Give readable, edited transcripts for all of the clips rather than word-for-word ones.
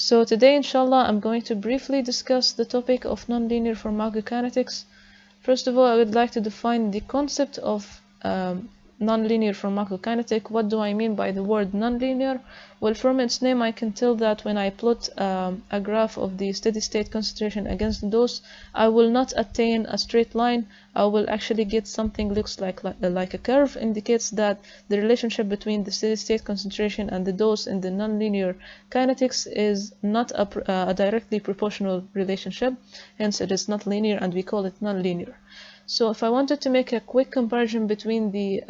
So today, inshallah, I'm going to briefly discuss the topic of nonlinear pharmacokinetics. First of all, I would like to define the concept of nonlinear pharmacokinetic. What do I mean by the word nonlinear? Well, from its name, I can tell that when I plot a graph of the steady state concentration against the dose, I will not attain a straight line. I will actually get something looks like a curve, indicates that the relationship between the steady state concentration and the dose in the nonlinear kinetics is not a directly proportional relationship. Hence, it is not linear, and we call it nonlinear. So if I wanted to make a quick comparison between the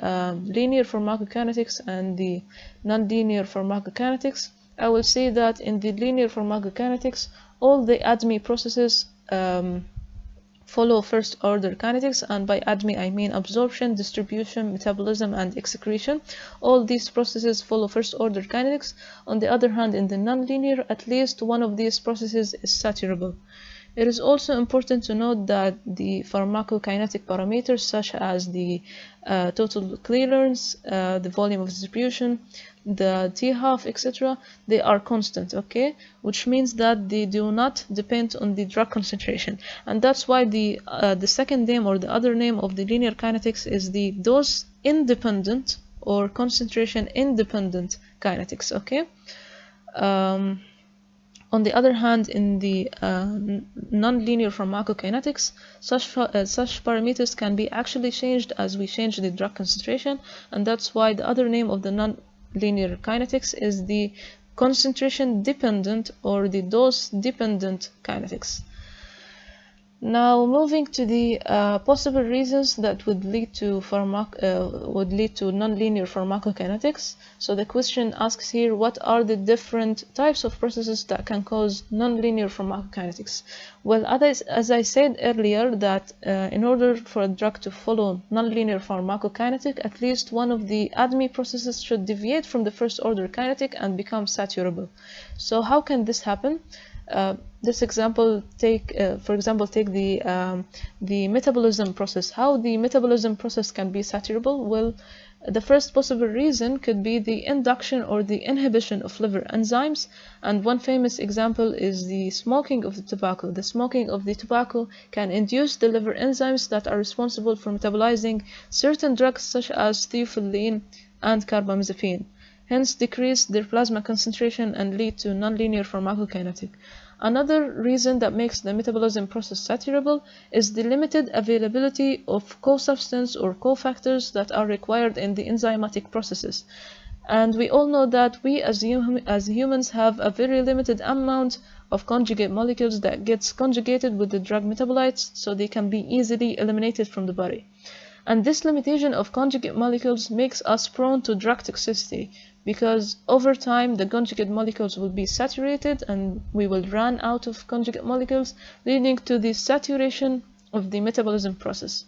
linear pharmacokinetics and the nonlinear pharmacokinetics, I will say that in the linear pharmacokinetics, all the ADME processes follow first order kinetics, and by ADME I mean absorption, distribution, metabolism, and excretion. All these processes follow first order kinetics. On the other hand, in the nonlinear, at least one of these processes is saturable. It is also important to note that the pharmacokinetic parameters such as the total clearance, the volume of distribution, the t-half, etc., they are constant, okay? Which means that they do not depend on the drug concentration. And that's why the second name or the other name of the linear kinetics is the dose independent or concentration independent kinetics, okay? On the other hand, in the nonlinear pharmacokinetics, such parameters can be actually changed as we change the drug concentration, and that's why the other name of the nonlinear kinetics is the concentration dependent or the dose dependent kinetics. Now, moving to the possible reasons that would lead to nonlinear pharmacokinetics. So the question asks here, what are the different types of processes that can cause nonlinear pharmacokinetics? Well, as I said earlier, that in order for a drug to follow nonlinear pharmacokinetic, at least one of the ADME processes should deviate from the first order kinetic and become saturable. So how can this happen? This example, for example, take the metabolism process. How the metabolism process can be saturable? Well, the first possible reason could be the induction or the inhibition of liver enzymes, and one famous example is the smoking of the tobacco. The smoking of the tobacco can induce the liver enzymes that are responsible for metabolizing certain drugs such as theophylline and carbamazepine, hence decrease their plasma concentration and lead to nonlinear pharmacokinetic. Another reason that makes the metabolism process saturable is the limited availability of co-substance or cofactors that are required in the enzymatic processes. And we all know that we as humans have a very limited amount of conjugate molecules that gets conjugated with the drug metabolites, so they can be easily eliminated from the body. And this limitation of conjugate molecules makes us prone to drug toxicity, because over time the conjugate molecules will be saturated and we will run out of conjugate molecules, leading to the saturation of the metabolism process.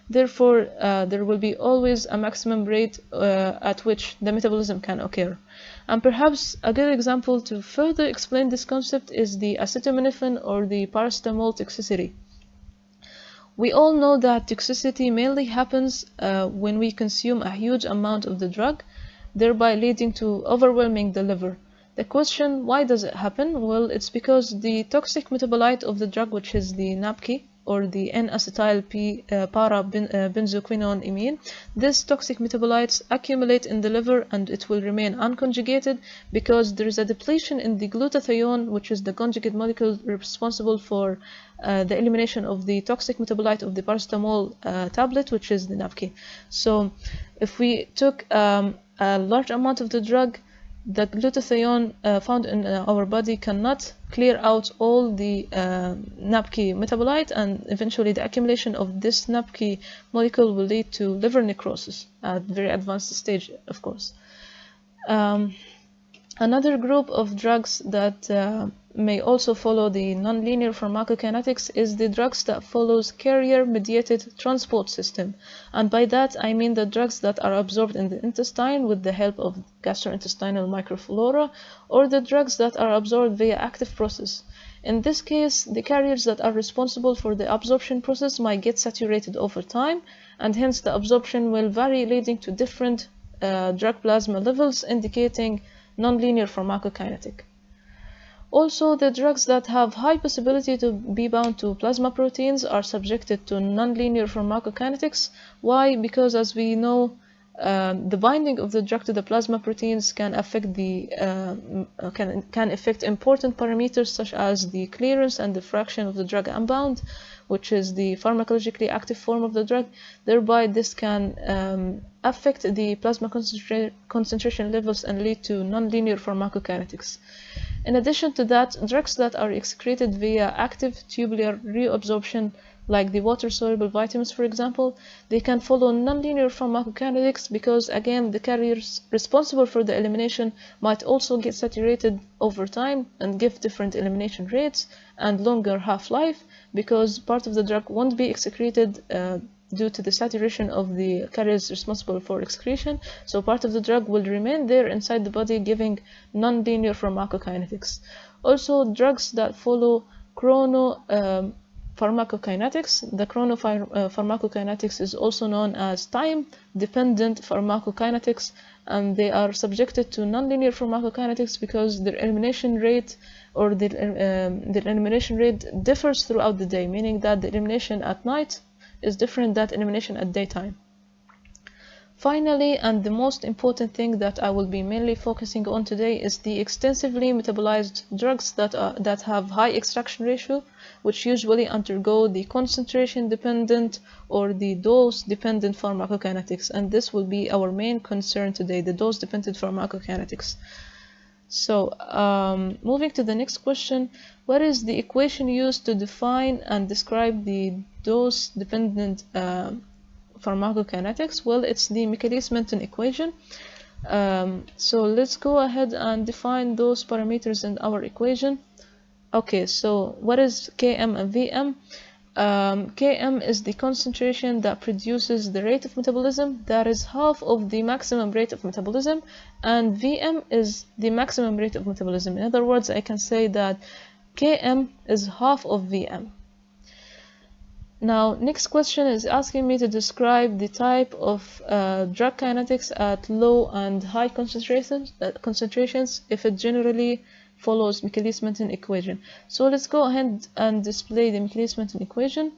Therefore, there will be always a maximum rate at which the metabolism can occur. And perhaps a good example to further explain this concept is the acetaminophen or the paracetamol toxicity. We all know that toxicity mainly happens when we consume a huge amount of the drug, thereby leading to overwhelming the liver. The question, why does it happen? Well, it's because the toxic metabolite of the drug, which is the NAPKI, or the N-acetyl para-benzoquinone imine, these toxic metabolites accumulate in the liver and it will remain unconjugated because there is a depletion in the glutathione, which is the conjugate molecule responsible for the elimination of the toxic metabolite of the paracetamol tablet, which is the NAPKI. So if we took a large amount of the drug, the glutathione found in our body cannot clear out all the NAPKI metabolite, and eventually the accumulation of this NAPKI molecule will lead to liver necrosis at very advanced stage, of course. Another group of drugs that may also follow the nonlinear pharmacokinetics is the drugs that follows carrier-mediated transport system. And by that, I mean the drugs that are absorbed in the intestine with the help of gastrointestinal microflora, or the drugs that are absorbed via active process. In this case, the carriers that are responsible for the absorption process might get saturated over time, and hence the absorption will vary, leading to different drug plasma levels, indicating nonlinear pharmacokinetic. Also, the drugs that have high possibility to be bound to plasma proteins are subjected to nonlinear pharmacokinetics. Why? Because as we know, the binding of the drug to the plasma proteins can affect can affect important parameters such as the clearance and diffraction of the drug unbound, which is the pharmacologically active form of the drug. Thereby, this can affect the plasma concentration levels and lead to nonlinear pharmacokinetics. In addition to that, drugs that are excreted via active tubular reabsorption, like the water-soluble vitamins, for example, they can follow nonlinear pharmacokinetics because, again, the carriers responsible for the elimination might also get saturated over time and give different elimination rates and longer half-life because part of the drug won't be excreted due to the saturation of the carriers responsible for excretion, so part of the drug will remain there inside the body, giving nonlinear pharmacokinetics. Also, drugs that follow chronopharmacokinetics. The chronopharmacokinetics is also known as time-dependent pharmacokinetics, and they are subjected to nonlinear pharmacokinetics because their elimination rate or their elimination rate differs throughout the day, meaning that the elimination at night is different than elimination at daytime. Finally, and the most important thing that I will be mainly focusing on today is the extensively metabolized drugs that have high extraction ratio, which usually undergo the concentration-dependent or the dose-dependent pharmacokinetics, and this will be our main concern today, the dose-dependent pharmacokinetics. So, moving to the next question, what is the equation used to define and describe the dose-dependent pharmacokinetics? Well, it's the Michaelis-Menten equation. So let's go ahead and define those parameters in our equation. Okay, so what is Km and Vm? Km is the concentration that produces the rate of metabolism, that is half of the maximum rate of metabolism, and Vm is the maximum rate of metabolism. In other words, I can say that Km is half of Vm. Now, next question is asking me to describe the type of drug kinetics at low and high concentrations if it generally follows Michaelis-Menten equation. So let's go ahead and display the Michaelis-Menten equation.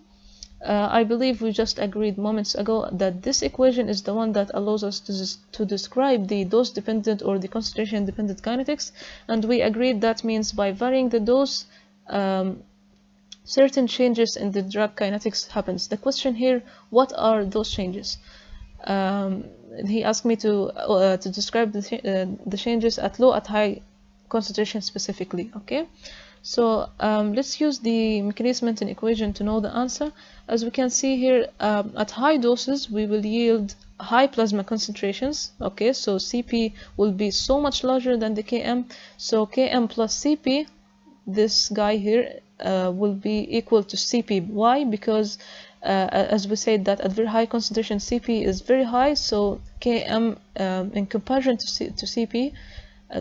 I believe we just agreed moments ago that this equation is the one that allows us to describe the dose-dependent or the concentration-dependent kinetics, and we agreed that means by varying the dose, certain changes in the drug kinetics happens. The question here, what are those changes? He asked me to describe the changes at low, at high concentration specifically. Okay, so let's use the Michaelis-Menten equation to know the answer. As we can see here, at high doses we will yield high plasma concentrations. Okay, so Cp will be so much larger than the Km, so Km plus Cp, this guy here, will be equal to Cp. Why? Because as we said that at very high concentration Cp is very high, so Km in comparison to Cp,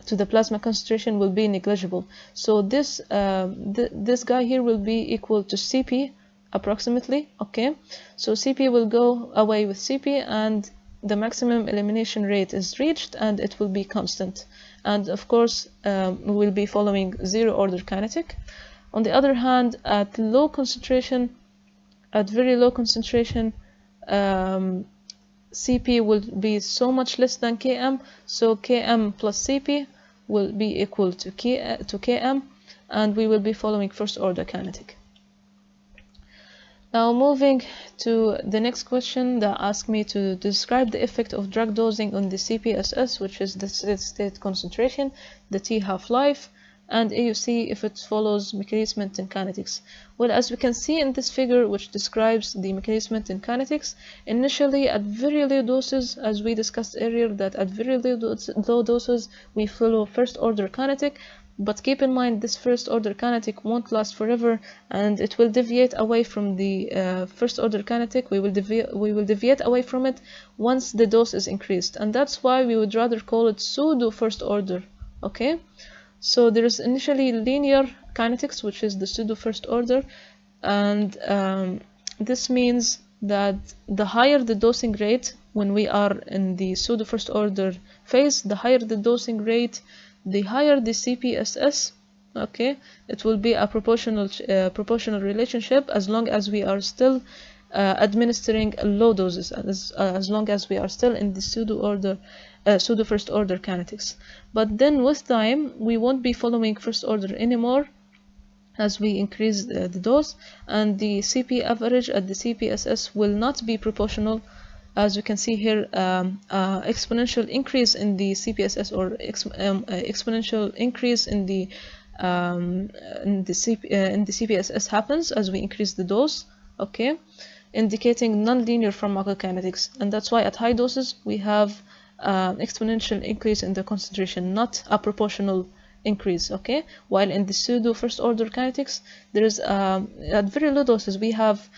to the plasma concentration, will be negligible. So this this guy here will be equal to Cp approximately. Okay, so Cp will go away with Cp and the maximum elimination rate is reached and it will be constant, and of course we will be following zero order kinetic. On the other hand, at low concentration, at very low concentration, Cp will be so much less than Km, so Km plus Cp will be equal to Km, and we will be following first order kinetic. Now moving to the next question that asked me to describe the effect of drug dosing on the CPSS, which is the steady-state concentration, the T half-life, and AUC if it follows Michaelis-Menten kinetics. Well, as we can see in this figure, which describes the Michaelis-Menten kinetics, initially at very low doses, as we discussed earlier, that at very low doses we follow first order kinetic, but keep in mind this first order kinetic won't last forever and it will deviate away from the first order kinetic. We will deviate away from it once the dose is increased, and that's why we would rather call it pseudo first order. Okay, so there is initially linear kinetics, which is the pseudo first order, and this means that the higher the dosing rate when we are in the pseudo first order phase, the higher the dosing rate, the higher the CPSS, Okay, it will be a proportional relationship as long as we are still administering low doses, as long as we are still in the pseudo first order kinetics. But then with time we won't be following first order anymore as we increase the dose, and the CP average at the CPSS will not be proportional. As you can see here, exponential increase in the CPSS, or exponential increase in the CPSS happens as we increase the dose, okay, indicating non-linear pharmacokinetics. And that's why at high doses we have exponential increase in the concentration, not a proportional increase, okay, while in the pseudo first order kinetics there is at very low doses we have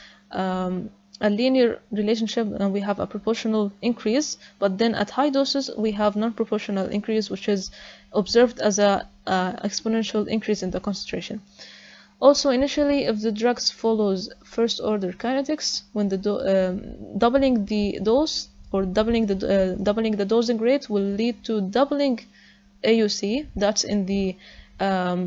a linear relationship and we have a proportional increase, but then at high doses we have non-proportional increase, which is observed as a exponential increase in the concentration. Also, initially, if the drugs follows first order kinetics, when the doubling the dose or doubling the dosing rate will lead to doubling AUC. That's in the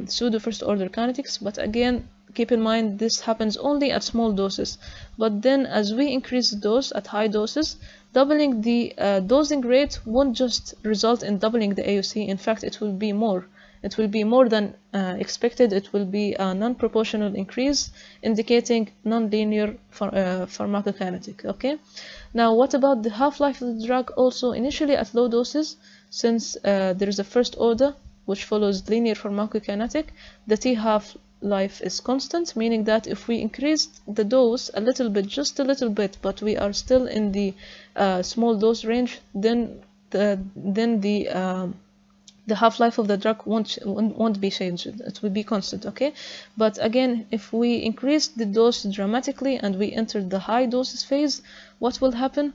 pseudo first order kinetics, but again keep in mind this happens only at small doses. But then as we increase the dose at high doses, doubling the dosing rate won't just result in doubling the AUC. In fact, it will be more. It will be more than expected. It will be a non-proportional increase, indicating non-linear pharmacokinetic. Okay. Now, what about the half-life of the drug? Also, initially at low doses, since there is a first order which follows linear pharmacokinetic, the T half-life is constant, meaning that if we increase the dose a little bit, just a little bit, but we are still in the small dose range, then the half-life of the drug won't be changed. It will be constant, okay? But again, if we increase the dose dramatically and we enter the high doses phase, what will happen?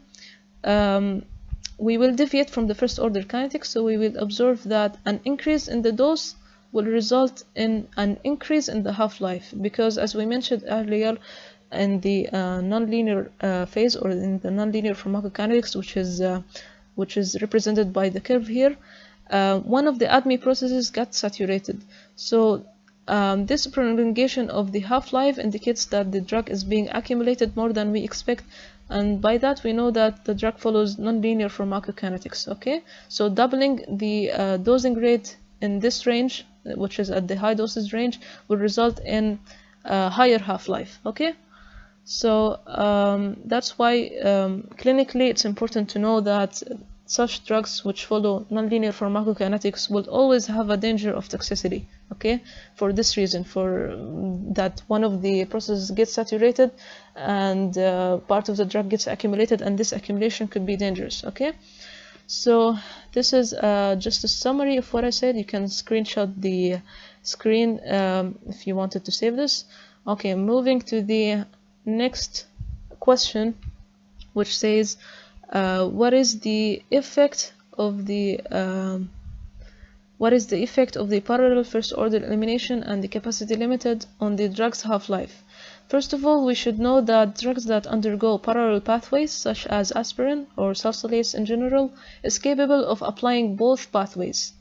We will deviate from the first order kinetics, so we will observe that an increase in the dose will result in an increase in the half-life, because as we mentioned earlier, in the nonlinear phase, or in the nonlinear pharmacokinetics, which is represented by the curve here, one of the ADME processes got saturated. So this prolongation of the half-life indicates that the drug is being accumulated more than we expect, and by that we know that the drug follows nonlinear pharmacokinetics. Okay, so doubling the dosing rate in this range, which is at the high dosage range, will result in higher half-life. Okay, so that's why clinically it's important to know that such drugs which follow nonlinear pharmacokinetics will always have a danger of toxicity. Okay, for this reason, for that one of the processes gets saturated and part of the drug gets accumulated, and this accumulation could be dangerous. Okay, so this is just a summary of what I said. You can screenshot the screen if you wanted to save this. Okay, moving to the next question, which says what is the effect of the parallel first order elimination and the capacity limited on the drug's half-life? First of all, we should know that drugs that undergo parallel pathways, such as aspirin or salsalates in general, is capable of applying both pathways,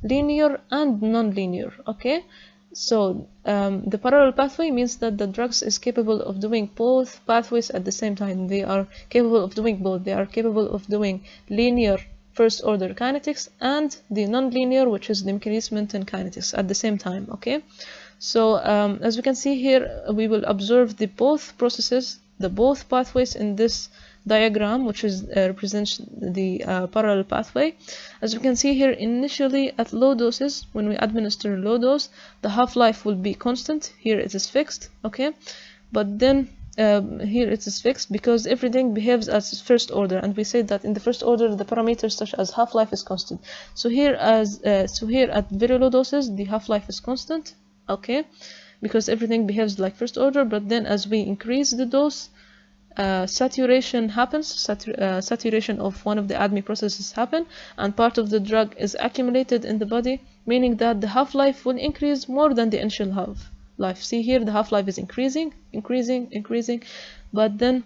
linear and non-linear. Okay, so the parallel pathway means that the drugs is capable of doing both pathways at the same time. They are capable of doing both. They are capable of doing linear first order kinetics and the non-linear, which is the Michaelis-Menten kinetics, at the same time. Okay, so as we can see here, we will observe the both processes, the both pathways in this diagram, which is represents the parallel pathway. As you can see here, initially at low doses, when we administer low dose, the half-life will be constant. Here it is fixed. Okay, but then here it is fixed because everything behaves as first order, and we said that in the first order the parameters such as half-life is constant. So here here at very low doses the half-life is constant. Okay, because everything behaves like first order. But then as we increase the dose, saturation happens, saturation of one of the ADME processes happen, and part of the drug is accumulated in the body, meaning that the half-life will increase more than the initial half-life. See here, the half-life is increasing, but then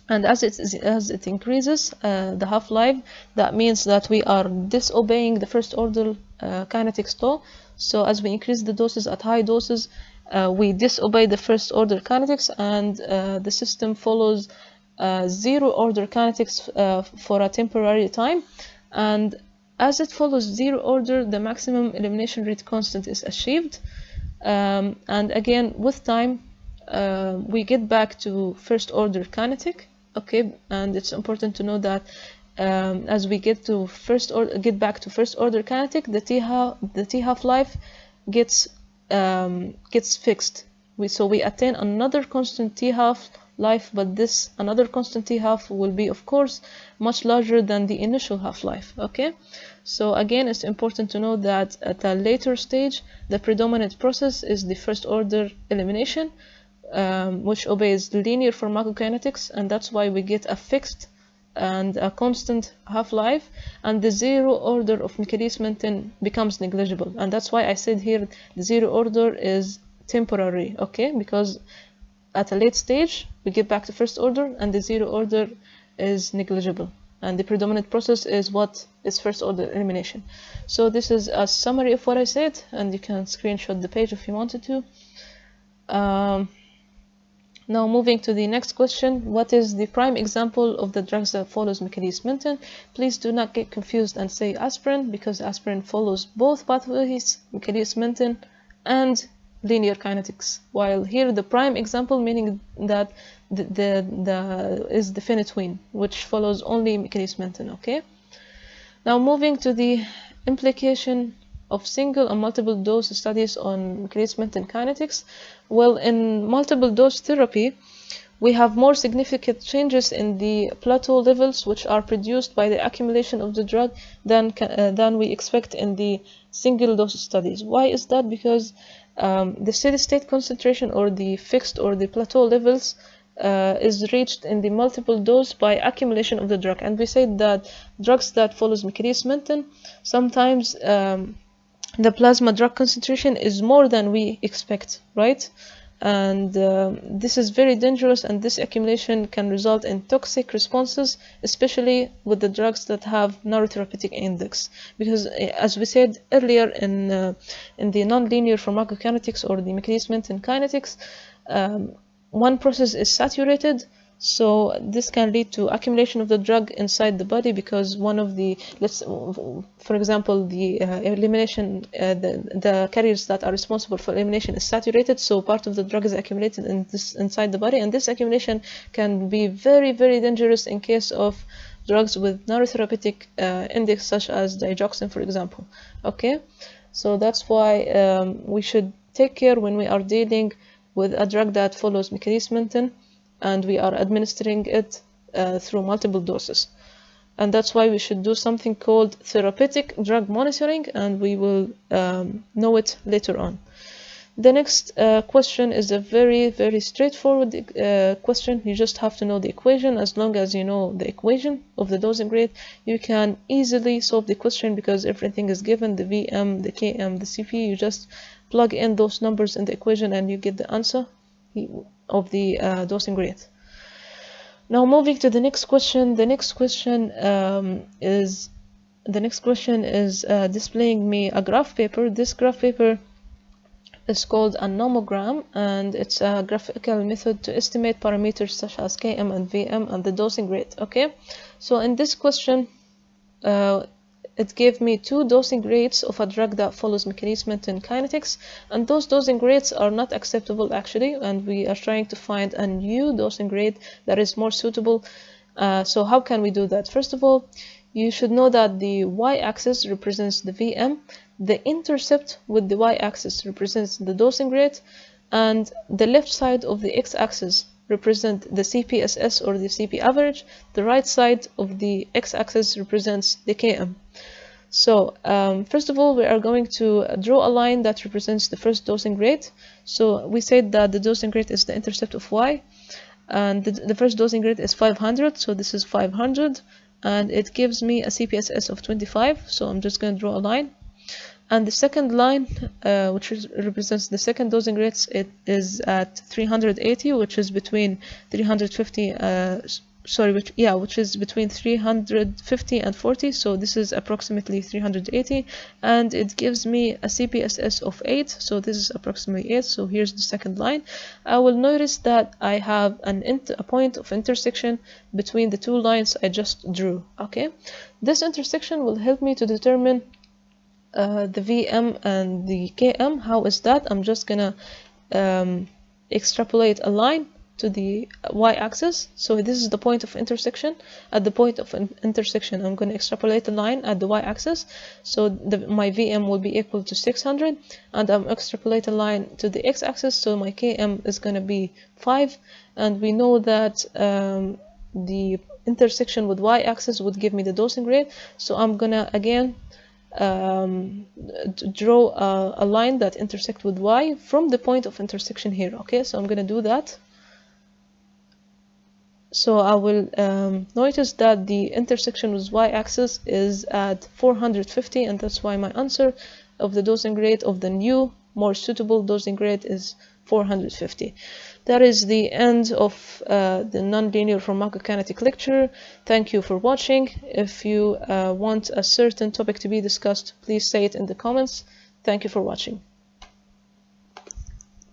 And as it increases the half-life, that means that we are disobeying the first order kinetics law. So as we increase the doses at high doses, we disobey the first order kinetics, and the system follows zero order kinetics for a temporary time. And as it follows zero order, the maximum elimination rate constant is achieved. And again, with time, we get back to first order kinetic. Okay, and it's important to know that as we get back to first order kinetic, the t half life gets fixed. So we attain another constant t half life, but this another constant t half will be, of course, much larger than the initial half life. Okay, so again, it's important to know that at a later stage, the predominant process is the first order elimination, which obeys linear pharmacokinetics, and that's why we get a fixed and a constant half-life, and the zero order of Michaelis-Menten becomes negligible. And that's why I said here the zero order is temporary, okay, because at a late stage we get back to first order and the zero order is negligible, and the predominant process is what is first order elimination. So this is a summary of what I said, and you can screenshot the page if you wanted to. Now moving to the next question, what is the prime example of the drugs that follows Michaelis-Menten? Please do not get confused and say aspirin, because aspirin follows both pathways, Michaelis-Menten and linear kinetics, while here the prime example, meaning that is the phenytoin, which follows only Michaelis-Menten. Okay. Now moving to the implication of single and multiple dose studies on Michaelis-Menten kinetics. Well, in multiple dose therapy, we have more significant changes in the plateau levels, which are produced by the accumulation of the drug than we expect in the single dose studies. Why is that? Because the steady state concentration, or the fixed or the plateau levels, is reached in the multiple dose by accumulation of the drug. And we said that drugs that follows Michaelis-Menten, sometimes the plasma drug concentration is more than we expect, right? And this is very dangerous, and this accumulation can result in toxic responses, especially with the drugs that have narrow therapeutic index. Because as we said earlier in the nonlinear pharmacokinetics, or the Michaelis-Menten kinetics, one process is saturated, so this can lead to accumulation of the drug inside the body, because one of the, for example, the elimination, the carriers that are responsible for elimination is saturated, so part of the drug is accumulated inside the body, and this accumulation can be very, very dangerous in case of drugs with narrow therapeutic index, such as digoxin, for example. Okay, so that's why we should take care when we are dealing with a drug that follows Michaelis-Menten and we are administering it through multiple doses. And that's why we should do something called therapeutic drug monitoring, and we will know it later on. The next question is a very, very straightforward question. You just have to know the equation. As long as you know the equation of the dosing rate, you can easily solve the question, because everything is given, the VM, the KM, the CP. You just plug in those numbers in the equation and you get the answer of the dosing rate. Now moving to the next question. The next question is displaying me a graph paper. This graph paper is called a nomogram, and it's a graphical method to estimate parameters such as Km and Vm and the dosing rate. Okay, so in this question, it gave me two dosing rates of a drug that follows Michaelis-Menten kinetics, and those dosing rates are not acceptable actually, and we are trying to find a new dosing rate that is more suitable. So how can we do that? First of all, you should know that the y-axis represents the Vm, the intercept with the y-axis represents the dosing rate, and the left side of the x-axis represent the CPSS, or the CP average. The right side of the x-axis represents the Km. So first of all, we are going to draw a line that represents the first dosing rate. So we said that the dosing rate is the intercept of y, and the first dosing rate is 500, so this is 500, and it gives me a CPSS of 25, so I'm just going to draw a line. And the second line, which represents the second dosing rates, it is at 380, which is between 350 sorry, which is between 350 and 40, so this is approximately 380, and it gives me a CPSS of 8, so this is approximately 8. So here's the second line. I will notice that I have a point of intersection between the two lines I just drew. Okay, this intersection will help me to determine the VM and the KM. How is that? I'm just gonna extrapolate a line to the y-axis. So this is the point of intersection. At the point of intersection, I'm going to extrapolate a line at the y-axis. So my VM will be equal to 600, and I'm extrapolate a line to the x-axis. So my KM is going to be 5, and we know that the intersection with y-axis would give me the dosing rate. So I'm gonna again draw a line that intersects with y from the point of intersection here. Okay, so I'm gonna do that. So I will notice that the intersection with y-axis is at 450, and that's why my answer of the dosing rate of the new, more suitable dosing rate is 450. That is the end of the nonlinear pharmacokinetic lecture. Thank you for watching. If you want a certain topic to be discussed, please say it in the comments. Thank you for watching.